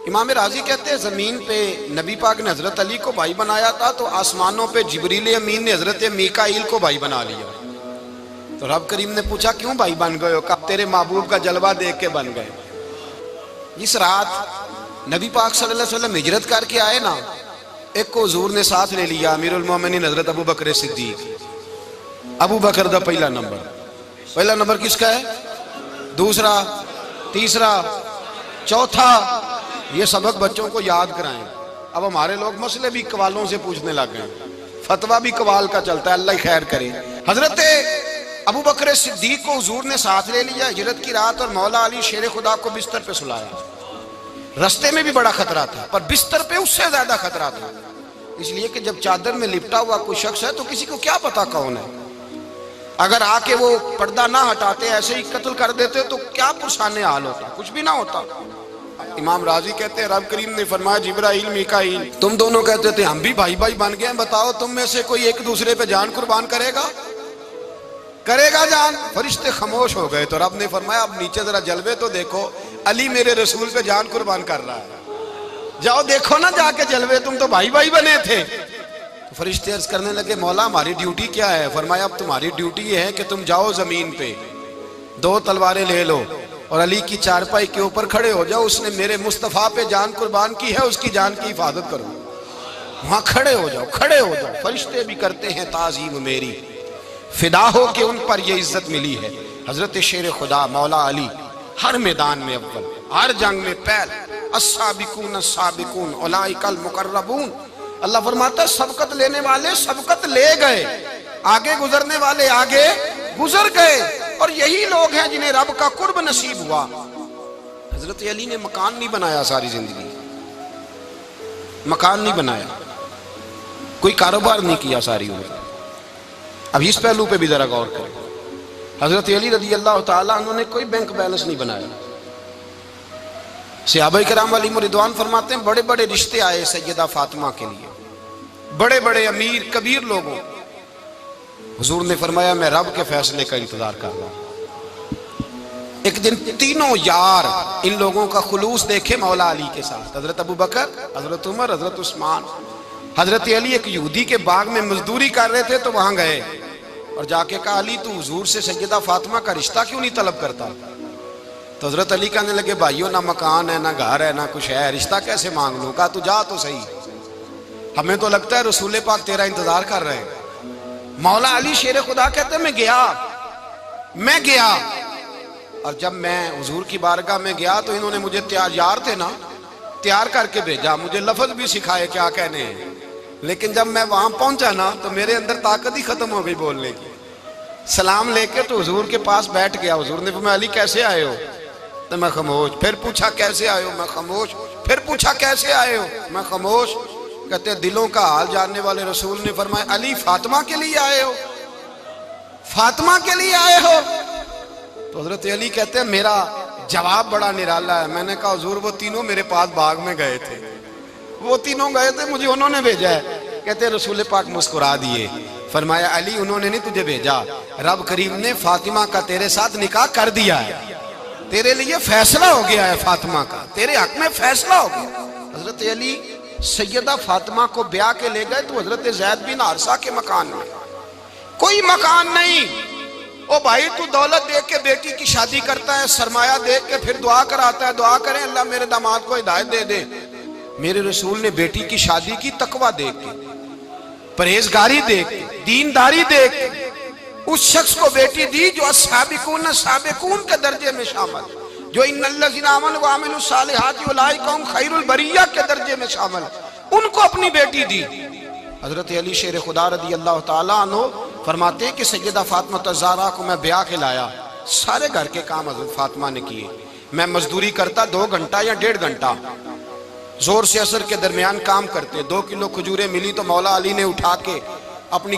امام راضی کہتے ہیں زمین پہ نبی پاک نے حضرت علی کو بھائی بنایا تھا تو آسمانوں پہ جبریل امین نے حضرت میکائیل کو بھائی بنا لیا. تو رب کریم نے پوچھا کیوں بھائی بن گئے ہو؟ کہا تیرے محبوب کا جلوہ دیکھ کے بن گئے. اس رات نبی پاک صلی اللہ علیہ وسلم ہجرت کر کے آئے نا, ایک کو حضور نے ساتھ لے لیا, امیر المومنین حضرت ابو بکر صدیق. ابو بکر دا پہلا نمبر کس کا ہے؟ دوسرا, تیسرا, چوتھا. یہ سبق بچوں کو یاد کرائیں. اب ہمارے لوگ مسئلے بھی قوالوں سے پوچھنے لگ گئے, فتویٰ بھی قوال کا چلتا ہے, اللہ ہی خیر کرے. حضرت ابو بکر صدیق کو حضور نے ساتھ لے لیا ہجرت کی رات, اور مولا علی شیر خدا کو بستر پہ سلایا. رستے میں بھی بڑا خطرہ تھا پر بستر پہ اس سے زیادہ خطرہ تھا, اس لیے کہ جب چادر میں لپٹا ہوا کوئی شخص ہے تو کسی کو کیا پتا کون ہے. اگر آ کے وہ پردہ نہ ہٹاتے ایسے ہی قتل کر دیتے تو کیا پرسانے حال ہوتا, کچھ بھی نہ ہوتا. امام راضی کہتے ہیں رب کریم نے فرمایا جبرائیل میکائیل تم دونوں کہتے تھے ہم بھی بھائی بھائی بن گئے ہیں, بتاؤ تم میں سے کوئی ایک دوسرے پہ جان قربان کرے گا جان؟ فرشتے خاموش ہو گئے. تو رب نے فرمایا اب نیچے ذرا جلوے تو دیکھو, علی میرے رسول پہ جان قربان کر رہا ہے, جاؤ دیکھو نا جا کے جلوے, تم تو بھائی بھائی بنے تھے. فرشتے عرض کرنے لگے مولا ہماری ڈیوٹی کیا ہے؟ فرمایا اب تمہاری ڈیوٹی یہ ہے کہ تم جاؤ زمین پہ 2 تلواریں لے لو اور علی کی چارپائی کے اوپر کھڑے ہو جاؤ, اس نے میرے مصطفیٰ پہ جان قربان کی ہے, اس کی جان کی حفاظت کرو. وہاں کھڑے ہو جاؤ. فرشتے بھی کرتے ہیں تعظیم میری, فدا ہو کہ ان پر یہ عزت ملی ہے. حضرت شیر خدا مولا علی ہر میدان میں اول, ہر جنگ میں پہل. السابقون السابقون اولئک المقربون. اللہ فرماتا ہے سبقت لینے والے سبقت لے گئے, آگے گزرنے والے آگے گزر گئے, اور یہی لوگ ہیں جنہیں رب کا قرب نصیب ہوا. حضرت علی نے مکان نہیں بنایا, ساری زندگی مکان نہیں بنایا, کوئی کاروبار نہیں کیا ساری عمر. اب اس پہلو پہ بھی ذرا غور کریں. حضرت علی رضی اللہ تعالیٰ انہوں نے کوئی بینک بیلنس نہیں بنایا. صحابہ کرام علیہم رضوان فرماتے ہیں بڑے بڑے رشتے آئے سیدہ فاطمہ کے لیے, بڑے بڑے امیر کبیر لوگوں. حضور نے فرمایا میں رب کے فیصلے کا انتظار کر رہا ہوں. ایک دن تینوں یار ان لوگوں کا خلوص دیکھے مولا علی کے ساتھ, حضرت ابو بکر, حضرت عمر, حضرت عثمان. حضرت علی ایک یہودی کے باغ میں مزدوری کر رہے تھے تو وہاں گئے اور جا کے کہا علی تو حضور سے سیدہ فاطمہ کا رشتہ کیوں نہیں طلب کرتا؟ تو حضرت علی کہنے لگے بھائیو نہ مکان ہے نہ گھر ہے نہ کچھ ہے, رشتہ کیسے مانگ لوں؟ کہا تو جا تو صحیح, ہمیں تو لگتا ہے رسول پاک تیرا انتظار کر رہے ہیں. مولا علی شیر خدا کہتے ہیں میں گیا اور جب میں حضور کی بارگاہ میں گیا تو انہوں نے مجھے یار تھے نا تیار کر کے بھیجا, مجھے لفظ بھی سکھائے کیا کہنے ہیں, لیکن جب میں وہاں پہنچا نا تو میرے اندر طاقت ہی ختم ہو گئی بولنے کی. سلام لے کے تو حضور کے پاس بیٹھ گیا. حضور نے فرمایا علی کیسے آئے ہو؟ تو میں خاموش. پھر پوچھا کیسے آئے ہو؟ میں خاموش. پھر پوچھا کیسے آئے ہو؟ میں خاموش. کہتے دلوں کا حال جاننے والے رسول نے فرمایا علی فاطمہ کے لیے آئے ہو؟ فاطمہ کے لیے آئے ہو؟ تو حضرت علی کہتے ہیں میرا جواب بڑا نرالا ہے. میں نے کہا حضور وہ تینوں میرے پاس باغ میں گئے تھے, وہ تینوں گئے تھے, مجھے انہوں نے بھیجا ہے. کہتے ہیں رسول پاک مسکرا دیے, فرمایا علی انہوں نے نہیں تجھے بھیجا, رب کریم نے فاطمہ کا تیرے ساتھ نکاح کر دیا ہے, تیرے لیے فیصلہ ہو گیا ہے فاطمہ کا, تیرے حق میں فیصلہ ہو گیا. حضرت علی سیدہ فاطمہ کو بیاہ کے لے گئے تو حضرت زید بن حارثہ کے مکان میں, کوئی مکان نہیں. او بھائی تو دولت دیکھ کے بیٹی کی شادی کرتا ہے, سرمایہ دیکھ کے پھر دعا کراتا ہے, دعا کریں اللہ میرے داماد کو ہدایت دے دے. میرے رسول نے بیٹی کی شادی کی تقوی دیکھ کے, پرہیزگاری دیکھ کے, دینداری دیکھ کے اس شخص کو بیٹی دی جو السابقون سابقون کے درجے میں شامل, جو ان الذین آمنوا وعملوا الصالحات اولئک هم خیر البریہ کے درجے میں شامل, ان کو اپنی بیٹی دی. حضرت علی شیر خدا رضی اللہ تعالیٰ عنہ فرماتے ہیں کہ سیدہ فاطمہ الزہرا کو میں بیاہ کے لایا, سارے گھر کے کام حضرت فاطمہ نے کیے. میں مزدوری کرتا 2 گھنٹہ یا 1.5 گھنٹہ, زور سے عصر کے درمیان کام کرتے. 2 کلو کھجوریں ملی تو مولا علی نے اٹھا کے اپنی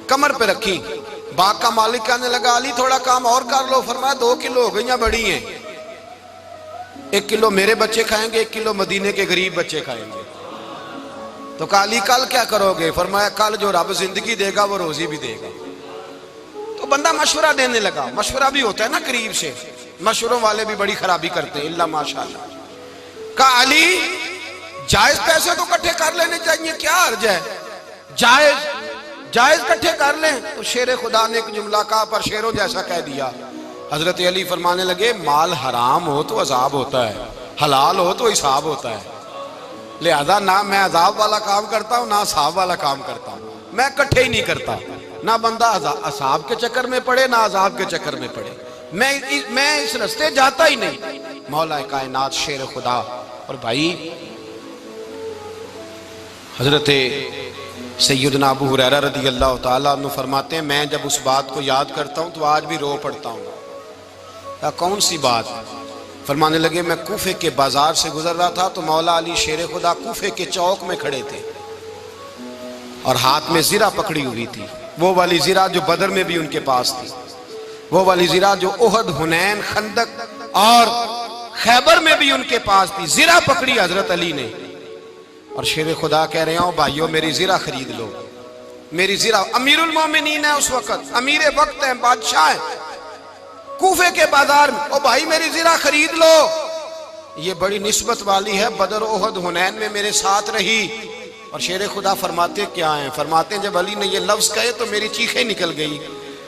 کمر پہ رکھی. باغ کا مالک کہنے لگا علی تھوڑا کام اور کر لو. فرمایا 2 کلو ہو گئی ہیں, بڑی ہیں, 1 کلو میرے بچے کھائیں گے, 1 کلو مدینے کے غریب بچے کھائیں گے. تو کہا علی کل کیا کرو گے؟ فرمایا کل جو رب زندگی دے گا وہ روزی بھی دے گا. تو بندہ مشورہ دینے لگا, مشورہ بھی ہوتا ہے نا قریب سے, مشوروں والے بھی بڑی خرابی کرتے ہیں اللہ ماشاءاللہ. کہا علی جائز پیسے تو کٹھے کر لینے چاہیے, کیا عرض ہے, جائز کٹھے کر لیں. تو شیر خدا نے ایک جملہ کہا پر شیروں جیسا کہہ دیا. حضرت علی فرمانے لگے مال حرام ہو تو عذاب ہوتا ہے, حلال ہو تو حساب ہوتا ہے, لہذا نہ میں عذاب والا کام کرتا ہوں نہ حساب والا کام کرتا ہوں, میں کٹھے ہی نہیں کرتا. نہ بندہ حساب کے چکر میں پڑے نہ عذاب کے چکر میں پڑے, میں اس رستے جاتا ہی نہیں. مولا کائنات شیر خدا. اور بھائی حضرت سیدنا ابو ہریرہ رضی اللہ تعالیٰ عنہ فرماتے ہیں میں جب اس بات کو یاد کرتا ہوں تو آج بھی رو پڑتا ہوں. کون سی بات؟ فرمانے لگے میں کوفے کے بازار سے گزر رہا تھا تو مولا علی شیر خدا کوفے کے چوک میں کھڑے تھے اور ہاتھ میں زرہ پکڑی ہوئی تھی, وہ والی زرہ جو بدر میں بھی ان کے پاس تھی, وہ والی زرہ جو احد, حنین, خندق اور خیبر میں بھی ان کے پاس تھی. زرہ پکڑی حضرت علی نے اور شیر خدا کہہ رہے ہوں بھائیو میری زرہ خرید لو, میری زرہ. امیر المومنین ہے اس وقت, امیر وقت ہے, بادشاہ ہے, کوفے کے بازار میں, او بھائی میری زرہ خرید لو. یہ بڑی نسبت والی ہے, بدر, احد, حنین میں میرے ساتھ رہی. اور شیر خدا فرماتے کیا ہیں؟ فرماتے ہیں جب علی نے یہ لفظ کہے تو میری چیخیں نکل گئی.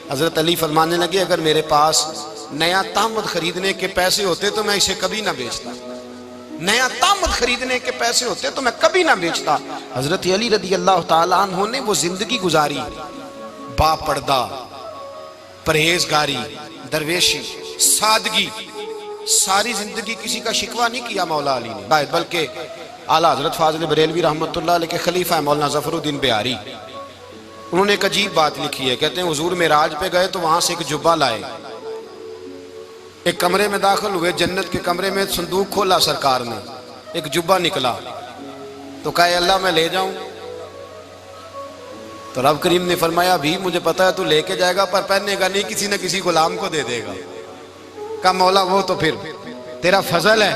حضرت علی فرمانے لگے اگر میرے پاس نیا تامد خریدنے کے پیسے ہوتے تو میں اسے کبھی نہ بیچتا, نیا تامد خریدنے کے پیسے ہوتے تو میں کبھی نہ بیچتا. حضرت علی رضی اللہ تعالیٰ عنہ نے وہ زندگی گزاری, با پردہ, پرہیزگاری, درویشی, سادگی, ساری زندگی کسی کا شکوہ نہیں کیا مولا علی نے, بلکہ اعلیٰ حضرت فاضل بریلوی رحمت اللہ علیہ کے خلیفہ مولانا ظفر الدین بہاری, انہوں نے ایک عجیب بات لکھی ہے. کہتے ہیں حضور معراج پہ گئے تو وہاں سے ایک جبہ لائے, ایک کمرے میں داخل ہوئے, جنت کے کمرے میں صندوق کھولا سرکار نے, ایک جبہ نکلا تو کہا اللہ میں لے جاؤں. تو رب کریم نے فرمایا بھی مجھے پتا ہے تو لے کے جائے گا پر پہننے گا نہیں, کسی نہ کسی غلام کو دے دے گا. کہا مولا وہ تو پھر تیرا فضل ہے.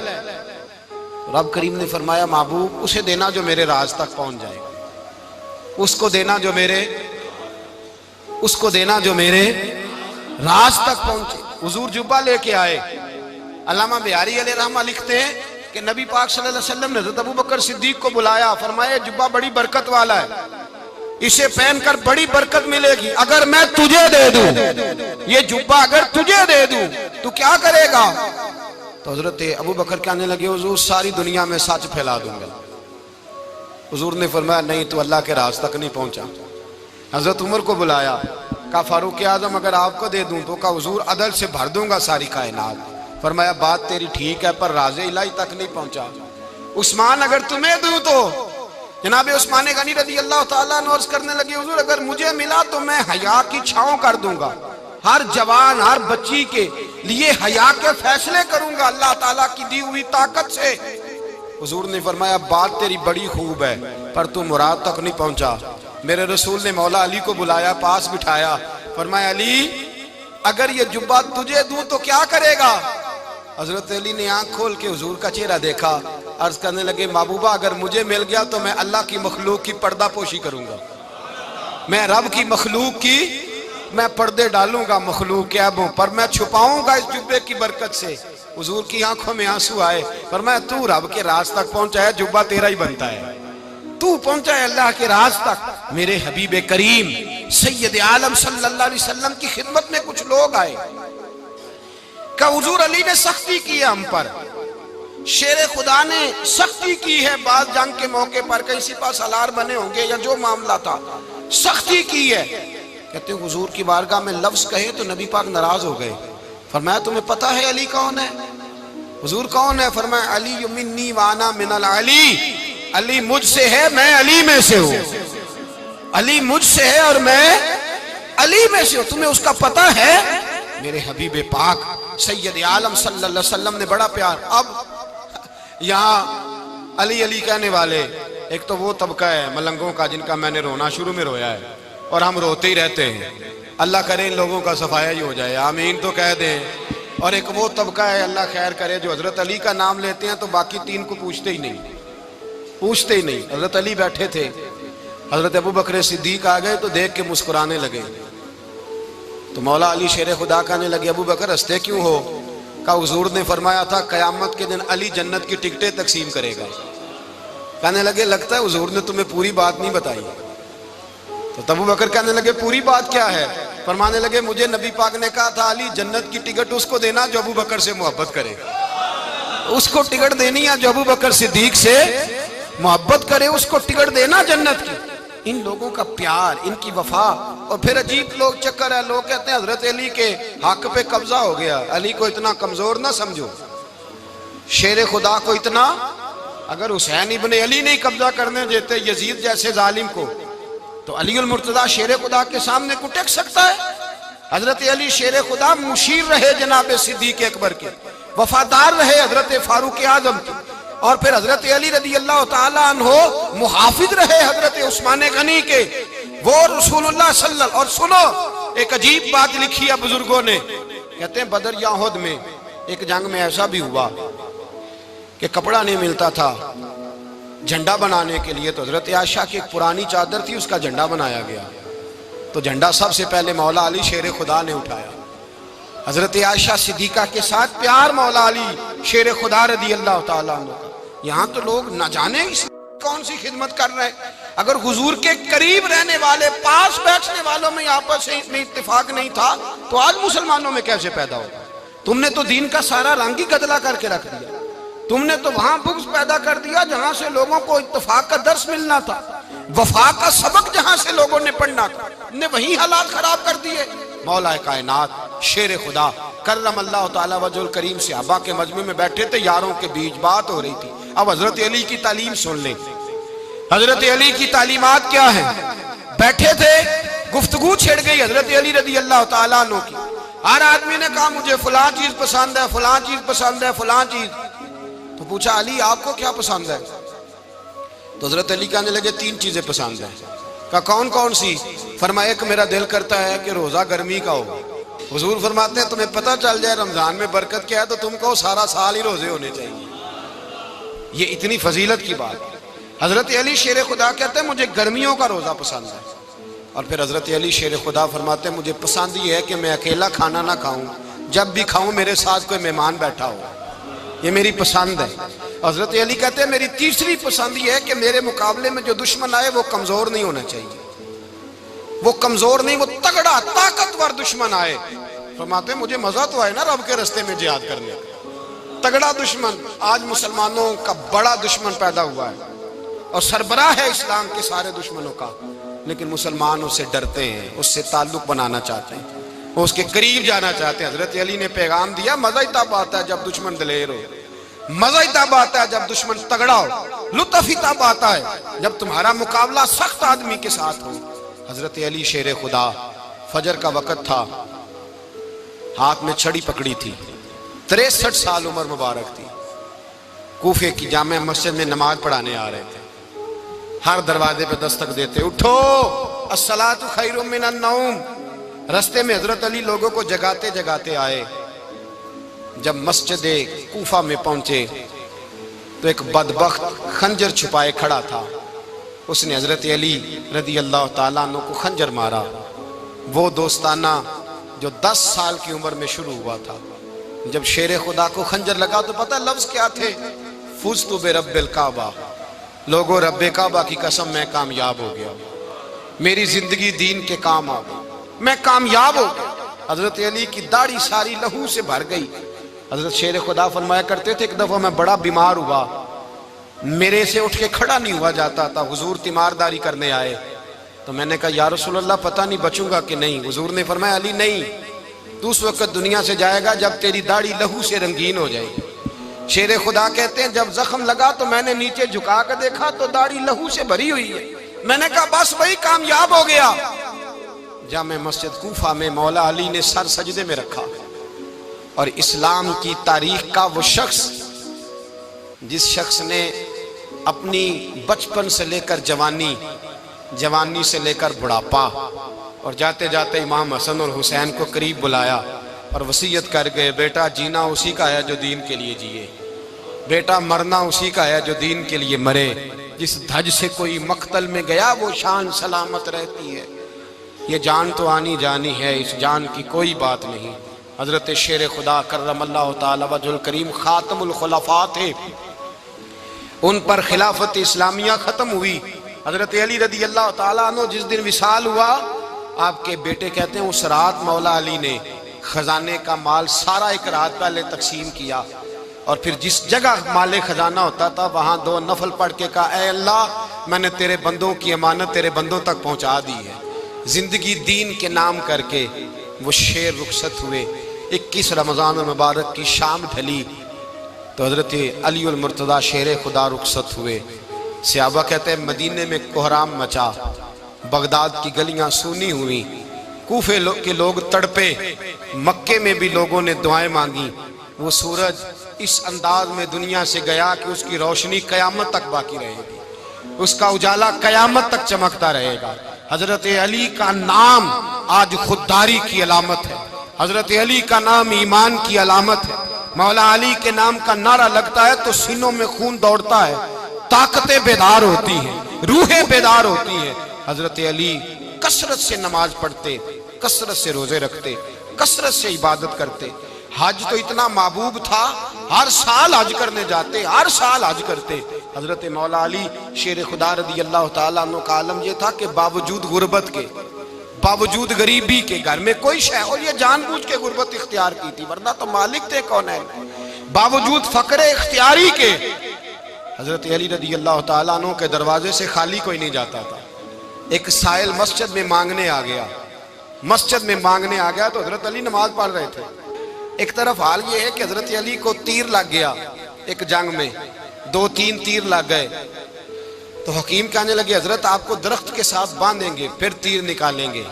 رب کریم نے فرمایا محبوب اسے دینا جو میرے راز تک پہنچ جائے, اس کو دینا جو میرے راز تک پہنچے. حضور جبہ لے کے آئے. علامہ بہاری علیہ رحمہ لکھتے ہیں کہ نبی پاک صلی اللہ علیہ وسلم نے حضرت ابو بکر صدیق کو بلایا, فرمایا جبہ بڑی برکت والا ہے, اسے پہن کر بڑی برکت ملے گی, اگر میں تجھے دے دوں, یہ جبہ اگر تجھے دے دوں تو کیا کرے گا؟ تو حضرت ابو بکر کہنے لگے حضور ساری دنیا میں سچ پھیلا دوں گا. حضور نے فرمایا نہیں تو اللہ کے راز تک نہیں پہنچا. حضرت عمر کو بلایا, کہا فاروق اعظم اگر آپ کو دے دوں تو کہا حضور عدل سے بھر دوں گا ساری کائنات. فرمایا بات تیری ٹھیک ہے پر راز الہی تک نہیں پہنچا. عثمان اگر تمہیں دوں تو جناب عثمان غنی رضی اللہ تعالیٰ عنہ عرض کرنے لگے حضور اگر مجھے ملا تو میں حیا کی چھاؤں کر دوں گا, ہر جوان ہر بچی کے لیے حیا کے فیصلے کروں گا اللہ تعالیٰ کی دی ہوئی طاقت سے۔ حضور نے فرمایا بات تیری بڑی خوب ہے پر تو مراد تک نہیں پہنچا۔ میرے رسول نے مولا علی کو بلایا، پاس بٹھایا، فرمایا علی اگر یہ جبہ تجھے دوں تو کیا کرے گا؟ حضرت علی نے آنکھ کھول کے حضور کا چہرہ دیکھا، عرض کرنے لگے محبوبہ اگر مجھے مل گیا تو میں اللہ کی مخلوق کی پردہ پوشی کروں گا، میں رب کی مخلوق کی میں پردے ڈالوں گا مخلوق کے عیبوں پر، میں چھپاؤں گا اس جبے کی برکت سے۔ حضور کی آنکھوں میں آنسو آئے، فرمایا تو رب کے راز تک پہنچا ہے، جبہ تیرا ہی بنتا ہے، تو پہنچا ہے اللہ کے راز تک۔ میرے حبیب کریم سید عالم صلی اللہ علیہ وسلم کی خدمت میں کچھ لوگ آئے کہ حضور علی نے سختی کی ہے ہم پر، شیر خدا نے سختی کی ہے، بعض جنگ کے موقع پر کہیں سپاہ سالار بنے ہوں گے یا جو معاملہ تھا سختی کی ہے۔ کہتے ہیں حضور کی بارگاہ میں لفظ کہے تو نبی پاک ناراض ہو گئے۔ فرمایا تمہیں پتہ ہے علی کون ہے؟ حضور کون ہے؟ فرمایا علی منی وانا من العلی، علی مجھ سے ہے میں علی میں سے ہوں، علی مجھ سے ہے اور میں علی میں سے ہوں، تمہیں اس کا پتہ ہے؟ میرے حبیب پاک سید عالم صلی اللہ علیہ وسلم نے بڑا پیار۔ اب یہاں علی علی کہنے والے ایک تو وہ طبقہ ہے ملنگوں کا جن کا میں نے رونا شروع میں رویا ہے اور ہم روتے ہی رہتے ہیں، اللہ کرے ان لوگوں کا صفایا ہی ہو جائے، آمین تو کہہ دیں۔ اور ایک وہ طبقہ ہے اللہ خیر کرے جو حضرت علی کا نام لیتے ہیں تو باقی تین کو پوچھتے ہی نہیں، پوچھتے ہی نہیں۔ حضرت علی بیٹھے تھے، حضرت ابو بکر صدیق آ گئے تو دیکھ کے مسکرانے لگے، تو مولا علی شیر خدا کہنے لگے ابو بکر ہنستے کیوں ہو؟ کہ حضور نے فرمایا تھا قیامت کے دن علی جنت کی ٹکٹیں تقسیم کرے گا۔ کہنے لگے لگتا ہے حضور نے تمہیں پوری بات نہیں بتائی۔ تو ابو بکر کہنے لگے پوری بات کیا ہے؟ فرمانے لگے مجھے نبی پاک نے کہا تھا علی جنت کی ٹکٹ اس کو دینا جو ابو بکر سے محبت کرے، اس کو ٹکٹ دینی ہے جو ابو بکر صدیق سے محبت کرے، اس کو ٹکٹ دینا جنت کی۔ ان لوگوں کا پیار، ان کی وفا۔ اور پھر عجیب لوگ چکر ہے، لوگ کہتے ہیں حضرت علی کے حق پہ قبضہ ہو گیا، علی کو اتنا کمزور نہ سمجھو، شیر خدا کو اتنا، اگر حسین ابن علی نہیں قبضہ کرنے دیتے یزید جیسے ظالم کو تو علی المرتضیٰ شیر خدا کے سامنے کو ٹک سکتا ہے؟ حضرت علی شیر خدا مشیر رہے جناب صدیق اکبر کے، وفادار رہے حضرت فاروق اعظم کے، اور پھر حضرت علی رضی اللہ تعالیٰ عنہ محافظ رہے حضرت عثمان غنی کے، وہ رسول اللہ صلی اللہ۔ اور سنو ایک عجیب بات لکھی ہے بزرگوں نے، کہتے ہیں بدر یا احد میں ایک جنگ میں ایسا بھی ہوا کہ کپڑا نہیں ملتا تھا جھنڈا بنانے کے لیے، تو حضرت عائشہ کی ایک پرانی چادر تھی، اس کا جھنڈا بنایا گیا، تو جھنڈا سب سے پہلے مولا علی شیر خدا نے اٹھایا۔ حضرت عائشہ صدیقہ کے ساتھ پیار مولا علی شیر خدا رضی اللہ تعالیٰ عنہ کا۔ یہاں تو لوگ نہ جانے اس کون سی خدمت کر رہے ہیں۔ اگر حضور کے قریب رہنے والے پاس بیٹھنے والوں میں آپس میں اتفاق نہیں تھا تو آج مسلمانوں میں کیسے پیدا ہوگا؟ تم نے تو دین کا سارا رنگ ہی گدلا کر کے رکھ دیا، تم نے تو وہاں بغض پیدا کر دیا جہاں سے لوگوں کو اتفاق کا درس ملنا تھا، وفا کا سبق جہاں سے لوگوں نے پڑھنا تھا، نے وہی حالات خراب کر دیے۔ مولا کائنات شیر خدا کرم اللہ تعالیٰ وجہ الکریم صحابہ کے مجمع میں بیٹھے تھے، یاروں کے بیچ بات ہو رہی تھی۔ اب حضرت علی کی تعلیم سن لیں، حضرت علی کی تعلیمات کیا ہیں؟ بیٹھے تھے، گفتگو چھڑ گئی حضرت علی رضی اللہ تعالیٰ عنہ کی، ہر آدمی نے کہا مجھے فلاں چیز پسند ہے، فلاں چیز پسند ہے، فلاں چیز۔ تو پوچھا علی آپ کو کیا پسند ہے؟ تو حضرت علی کہنے لگے تین چیزیں پسند ہیں۔ کہا کون کون سی؟ فرمایا ایک میرا دل کرتا ہے کہ روزہ گرمی کا ہو۔ حضور فرماتے ہیں تمہیں پتہ چل جائے رمضان میں برکت کیا ہے تو تم کو سارا سال ہی روزے ہونے چاہیے، یہ اتنی فضیلت کی بات۔ حضرت علی شیر خدا کہتے ہیں مجھے گرمیوں کا روزہ پسند ہے۔ اور پھر حضرت علی شیر خدا فرماتے ہیں مجھے پسند یہ ہے کہ میں اکیلا کھانا نہ کھاؤں، جب بھی کھاؤں میرے ساتھ کوئی مہمان بیٹھا ہو، یہ میری پسند ہے۔ حضرت علی کہتے ہیں میری تیسری پسند یہ ہے کہ میرے مقابلے میں جو دشمن آئے وہ کمزور نہیں ہونا چاہیے، وہ کمزور نہیں، وہ تگڑا طاقتور دشمن آئے۔ فرماتے ہیں مجھے مزہ تو آئے نا رب کے رستے میں جہاد کرنے کا، تگڑا دشمن۔ آج مسلمانوں کا بڑا دشمن پیدا ہوا ہے اور سربراہ ہے اسلام کے سارے دشمنوں کا، لیکن مسلمان اس سے ڈرتے ہیں، اس سے تعلق بنانا چاہتے ہیں، وہ اس کے قریب جانا چاہتے ہیں۔ حضرت علی نے پیغام دیا مزہ ہی تب آتا ہے جب دشمن دلیر ہو، مزہ ہی تب آتا ہے جب دشمن تگڑا ہو، لطف ہی تب آتا ہے جب تمہارا مقابلہ سخت آدمی کے ساتھ ہو۔ حضرت علی شیر خدا، فجر کا وقت تھا، ہاتھ میں چھڑی پکڑی تھی، 63 سال عمر مبارک تھی، کوفے کی جامع مسجد میں نماز پڑھانے آ رہے تھے۔ ہر دروازے پہ دستک دیتے، اٹھو الصلاۃ خیر من النوم۔ رستے میں حضرت علی لوگوں کو جگاتے جگاتے آئے۔ جب مسجد کوفہ میں پہنچے تو ایک بدبخت خنجر چھپائے کھڑا تھا، اس نے حضرت علی رضی اللہ تعالیٰ عنہ کو خنجر مارا۔ وہ دوستانہ جو 10 سال کی عمر میں شروع ہوا تھا، جب شیر خدا کو خنجر لگا تو پتہ لفظ کیا تھے؟ فزت برب الکعبہ، لوگوں رب کعبہ کی قسم میں کامیاب ہو گیا، میری زندگی دین کے کام آ گئی، میں کامیاب ہو گیا۔ حضرت علی کی داڑھی ساری لہو سے بھر گئی۔ حضرت شیر خدا فرمایا کرتے تھے، ایک دفعہ میں بڑا بیمار ہوا، میرے سے اٹھ کے کھڑا نہیں ہوا جاتا تھا، حضور تیمارداری کرنے آئے تو میں نے کہا یا رسول اللہ پتہ نہیں بچوں گا کہ نہیں۔ حضور نے فرمایا علی نہیں، تو اس وقت دنیا سے جائے گا جب تیری داڑھی لہو سے رنگین ہو جائے گی۔ شیر خدا کہتے ہیں جب زخم لگا تو میں نے نیچے جھکا کر دیکھا تو داڑھی لہو سے بھری ہوئی ہے، میں نے کہا بس وہی کامیاب ہو گیا۔ جامع مسجد کوفہ میں مولا علی نے سر سجدے میں رکھا، اور اسلام کی تاریخ کا وہ شخص جس شخص نے اپنی بچپن سے لے کر جوانی، جوانی سے لے کر بڑھاپا، اور جاتے جاتے امام حسن اور حسین کو قریب بلایا اور وصیت کر گئے، بیٹا جینا اسی کا ہے جو دین کے لیے جیے، بیٹا مرنا اسی کا ہے جو دین کے لیے مرے، جس دھج سے کوئی مقتل میں گیا وہ شان سلامت رہتی ہے، یہ جان تو آنی جانی ہے، اس جان کی کوئی بات نہیں۔ حضرت شیر خدا کرم اللہ تعالی وجہ الکریم خاتم الخلفاء تھے، ان پر خلافت اسلامیہ ختم ہوئی۔ حضرت علی رضی اللہ تعالیٰ عنہ جس دن وصال ہوا، آپ کے بیٹے کہتے ہیں اس رات مولا علی نے خزانے کا مال سارا ایک رات پہلے تقسیم کیا، اور پھر جس جگہ مال خزانہ ہوتا تھا وہاں 2 نفل پڑھ کے کہا اے اللہ میں نے تیرے بندوں کی امانت تیرے بندوں تک پہنچا دی ہے۔ زندگی دین کے نام کر کے وہ شیر رخصت ہوئے۔ 21 رمضان المبارک کی شام ڈھلی تو حضرت علی المرتضیٰ شیر خدا رخصت ہوئے۔ صحابہ کہتے ہیں مدینے میں کوہرام مچا، بغداد کی گلیاں سونی ہوئی، کوفے کے لوگ تڑپے، مکے میں بھی لوگوں نے دعائیں مانگی۔ وہ سورج اس انداز میں دنیا سے گیا کہ اس کی روشنی قیامت تک باقی رہے گی، اس کا اجالا قیامت تک چمکتا رہے گا۔ حضرت علی کا نام آج خودداری کی علامت ہے، حضرت علی کا نام ایمان کی علامت ہے۔ مولا علی کے نام کا نعرہ لگتا ہے تو سینوں میں خون دوڑتا ہے، طاقتیں بیدار ہوتی ہیں، روحیں بیدار ہوتی ہیں۔ حضرت علی کثرت سے نماز پڑھتے، کثرت سے روزے رکھتے، کثرت سے عبادت کرتے۔ حج تو اتنا محبوب تھا، ہر سال حج کرنے جاتے، ہر سال حج کرتے۔ حضرت مولا علی شیر خدا رضی اللہ تعالیٰ عنہ کا عالم یہ تھا کہ باوجود غربت کے، باوجود غریبی کے، گھر میں کوئی شے، اور یہ جان بوجھ کے غربت اختیار کی تھی ورنہ تو مالک تھے کونین، باوجود فقر اختیاری کے حضرت علی رضی اللہ تعالیٰ عنہ کے دروازے سے خالی کوئی نہیں جاتا تھا۔ ایک سائل مسجد میں مانگنے آ گیا، مسجد میں مانگنے آ گیا تو حضرت علی نماز پڑھ رہے تھے۔ ایک طرف حال یہ ہے کہ حضرت علی کو تیر لگ گیا، ایک جنگ میں 2-3 تیر لگ گئے، تو حکیم کہنے لگے حضرت آپ کو درخت کے ساتھ باندھیں گے پھر تیر نکالیں گے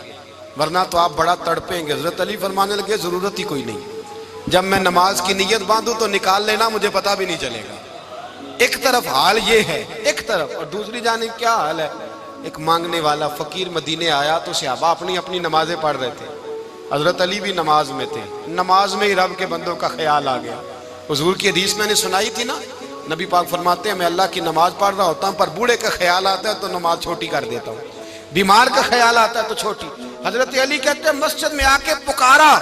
ورنہ تو آپ بڑا تڑپیں گے۔ حضرت علی فرمانے لگے ضرورت ہی کوئی نہیں، جب میں نماز کی نیت باندھوں تو نکال لینا، مجھے پتہ بھی نہیں چلے گا۔ ایک طرف حال یہ ہے، ایک طرف، اور دوسری جانب کیا حال ہے؟ ایک مانگنے والا فقیر مدینے آیا تو صحابہ اپنی اپنی نمازیں پڑھ رہے تھے، حضرت علی بھی نماز میں تھے، نماز میں ہی رب کے بندوں کا خیال آ گیا۔ حضور کی حدیث میں نے سنائی تھی نا، نبی پاک فرماتے ہیں میں اللہ کی نماز پڑھ رہا ہوتا ہوں پر بوڑھے کا خیال آتا ہے تو نماز چھوٹی کر دیتا ہوں، بیمار کا خیال آتا ہے تو چھوٹی۔ حضرت علی کہتے ہیں مسجد میں آ کے پکارا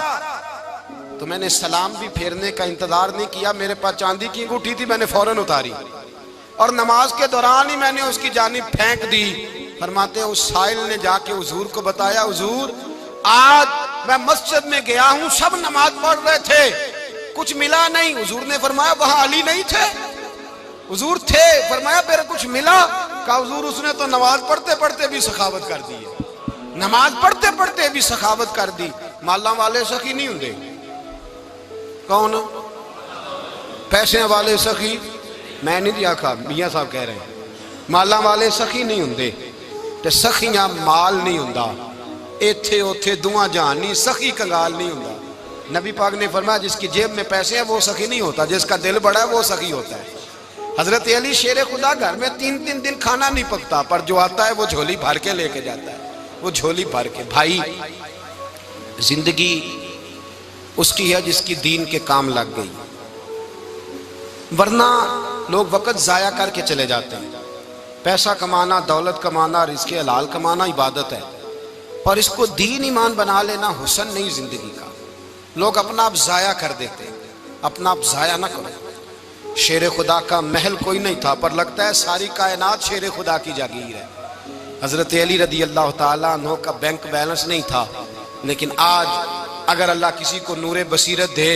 تو میں نے سلام بھی پھیرنے کا انتظار نہیں کیا، میرے پاس چاندی کی انگوٹھی تھی، میں نے فوراً اتاری اور نماز کے دوران ہی میں نے اس کی جانب پھینک دی۔ فرماتے ہیں اس سائل نے جا کے حضور کو بتایا، حضور آج میں مسجد میں گیا ہوں، سب نماز پڑھ رہے تھے، کچھ ملا نہیں۔ حضور نے فرمایا وہاں علی نہیں تھے؟ حضور تھے۔ فرمایا پھر کچھ ملا؟ کہا حضور اس نے تو نماز پڑھتے پڑھتے بھی سخاوت کر دی ہے، نماز پڑھتے پڑھتے بھی سخاوت کر دی۔ مالاں والے سخی نہیں ہوندے؟ کون؟ پیسے والے سخی؟ میں نہیں دیا کہا، میاں صاحب کہہ رہے ہیں مالاں والے سخی نہیں ہوندے، تے سخیاں مال نہیں ہوندا، ایتھے اوتھے دعا جہان نہیں، سخی کنگال نہیں ہوندا۔ نبی پاک نے فرمایا جس کی جیب میں پیسے ہیں وہ سخی نہیں ہوتا، جس کا دل بڑا ہے وہ سخی ہوتا ہے۔ حضرت علی شیر خدا گھر میں 3 دن کھانا نہیں پکتا، پر جو آتا ہے وہ جھولی بھر کے لے کے جاتا ہے، وہ جھولی بھر کے۔ بھائی زندگی اس کی ہے جس کی دین کے کام لگ گئی، ورنہ لوگ وقت ضائع کر کے چلے جاتے ہیں۔ پیسہ کمانا، دولت کمانا، رزق حلال کمانا عبادت ہے، پر اس کو دین ایمان بنا لینا حسن نہیں زندگی کا۔ لوگ اپنا آپ ضائع کر دیتے ہیں، اپنا آپ ضائع نہ کرو۔ شیر خدا کا محل کوئی نہیں تھا، پر لگتا ہے ساری کائنات شیر خدا کی جاگیر ہے۔ حضرت علی رضی اللہ تعالیٰ عنہ کا بینک بیلنس نہیں تھا، لیکن آج اگر اللہ کسی کو نور بصیرت دے